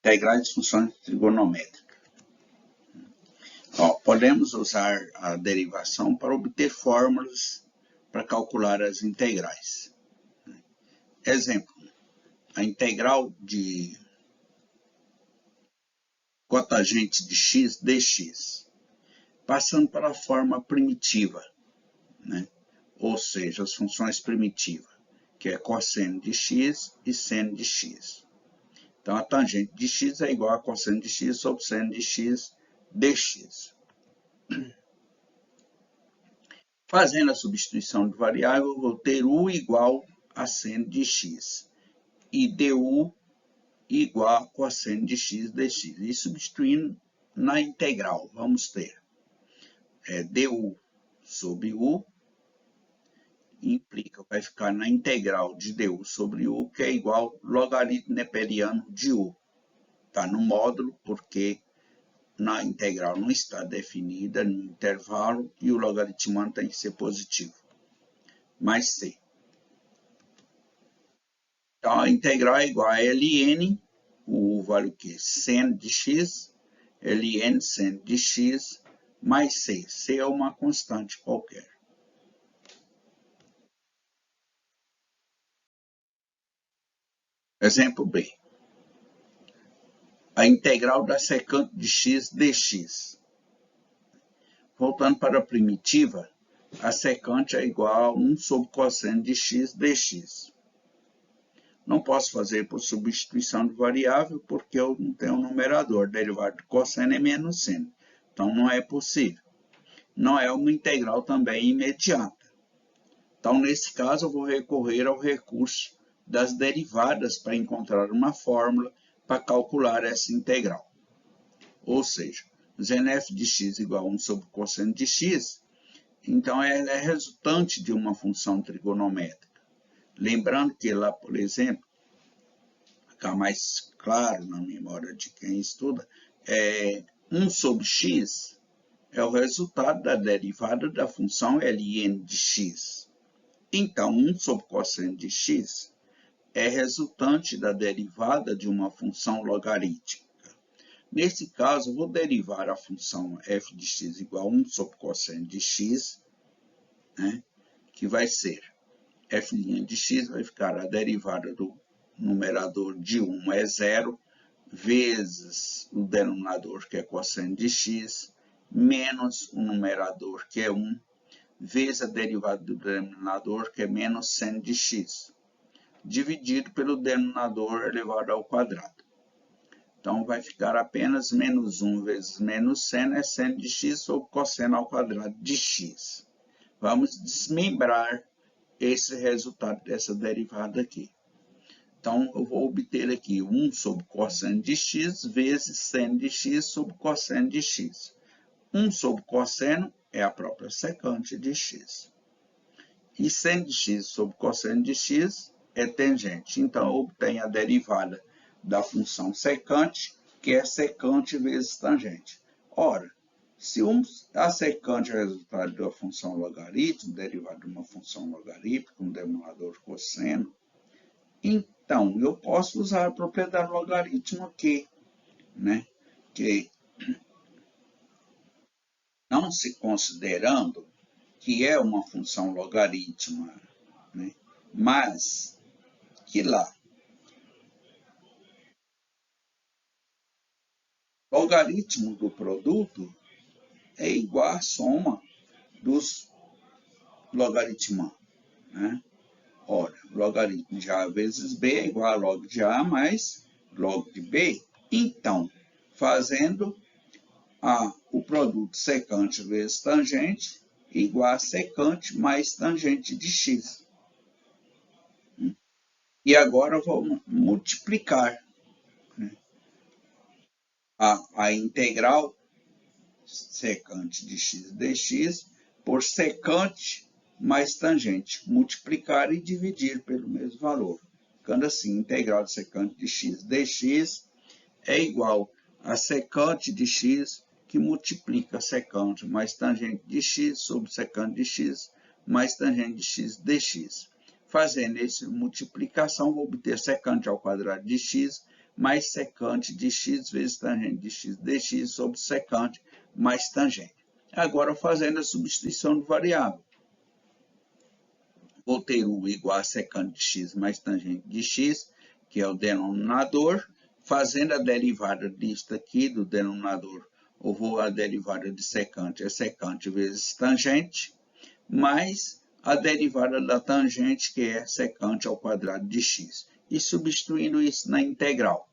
Integrais de funções trigonométricas. Podemos usar a derivação para obter fórmulas para calcular as integrais. Exemplo, a integral de cotangente de x dx, passando para a forma primitiva, né? Ou seja, as funções primitivas, que é cosseno de x e seno de x. Então, a tangente de x é igual a cosseno de x sobre seno de x dx. Fazendo a substituição de variável, eu vou ter u igual a seno de x e du igual a cosseno de x dx. E substituindo na integral, vamos ter du sobre u, implica, vai ficar na integral de du sobre u, que é igual ao logaritmo neperiano de u. Está no módulo, porque na integral não está definida no intervalo e o logaritmando tem que ser positivo, mais c. Então, a integral é igual a ln, o u vale o quê? Seno de x, ln seno de x, mais c. C é uma constante qualquer. Exemplo B. A integral da secante de x dx. Voltando para a primitiva, a secante é igual a 1 sobre cosseno de x dx. Não posso fazer por substituição de variável, porque eu não tenho um numerador. Derivado de cosseno é menos seno. Então, não é possível. Não é uma integral também imediata. Então, nesse caso, eu vou recorrer ao recurso das derivadas para encontrar uma fórmula para calcular essa integral. Ou seja, seno f de x igual a 1 sobre cosseno de x, então ela é resultante de uma função trigonométrica. Lembrando que lá, por exemplo, ficar mais claro na memória de quem estuda, 1 sobre x é o resultado da derivada da função ln de x. Então, 1 sobre cosseno de x é resultante da derivada de uma função logarítmica. Nesse caso, eu vou derivar a função f de x igual a 1 sobre cosseno de x, né, que vai ser f' de x, vai ficar a derivada do numerador de 1 é 0, vezes o denominador, que é cosseno de x, menos o numerador, que é 1, vezes a derivada do denominador, que é menos seno de x, dividido pelo denominador elevado ao quadrado. Então, vai ficar apenas menos 1 vezes menos seno, é seno de x sobre cosseno ao quadrado de x. Vamos desmembrar esse resultado dessa derivada aqui. Então, eu vou obter aqui 1 sobre cosseno de x vezes seno de x sobre cosseno de x. 1 sobre cosseno é a própria secante de x. E seno de x sobre cosseno de x é tangente. Então, eu obtenho a derivada da função secante, que é secante vezes tangente. Ora, se a secante é o resultado da função logaritmo, derivada de uma função logarítmica, um denominador cosseno, então eu posso usar a propriedade logaritmo aqui, né? Que não se considerando que é uma função logarítmica, né? Mas que lá logaritmo do produto é igual à soma dos logaritmandos, né? Ora, logaritmo de A vezes B é igual a log de A mais log de B. Então, fazendo o produto secante vezes tangente igual a secante mais tangente de x. E agora eu vou multiplicar, né, a integral secante de x dx por secante mais tangente. Multiplicar e dividir pelo mesmo valor. Ficando assim, integral de secante de x dx é igual a secante de x que multiplica secante mais tangente de x sobre secante de x mais tangente de x dx. Fazendo essa multiplicação, vou obter secante ao quadrado de x mais secante de x vezes tangente de x dx sobre secante mais tangente. Agora, fazendo a substituição de variável. Vou ter u igual a secante de x mais tangente de x, que é o denominador. Fazendo a derivada disto aqui, do denominador, eu vou a derivada de secante, é secante vezes tangente, mais a derivada da tangente, que é secante ao quadrado de x. E substituindo isso na integral,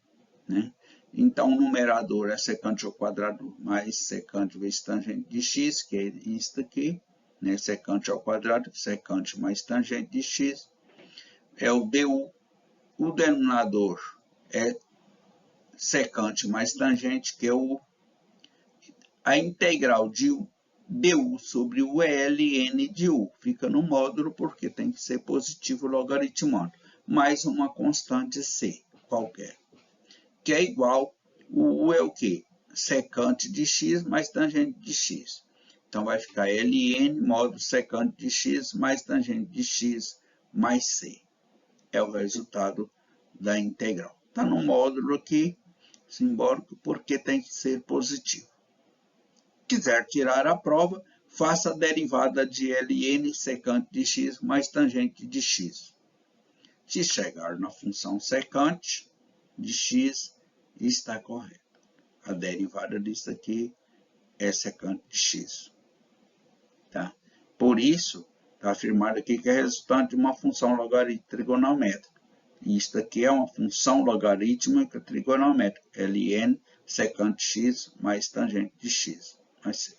né? Então, o numerador é secante ao quadrado mais secante vezes tangente de x, que é isto aqui, né? Secante ao quadrado, secante mais tangente de x, é o du. O denominador é secante mais tangente, que é a integral de du sobre o ln de u. Fica no módulo porque tem que ser positivo logaritmando, mais uma constante c qualquer, que é igual, o u é o quê? Secante de x mais tangente de x. Então, vai ficar ln módulo secante de x mais tangente de x mais c. É o resultado da integral. Está no módulo aqui, simbólico, porque tem que ser positivo. Quiser tirar a prova, faça a derivada de ln secante de x mais tangente de x. Se chegar na função secante de x, está correto. A derivada disso aqui é secante de x. Tá? Por isso, está afirmado aqui que é resultante de uma função logarítmica trigonométrica. Isto aqui é uma função logarítmica trigonométrica, ln secante x mais tangente de x. Vai ser.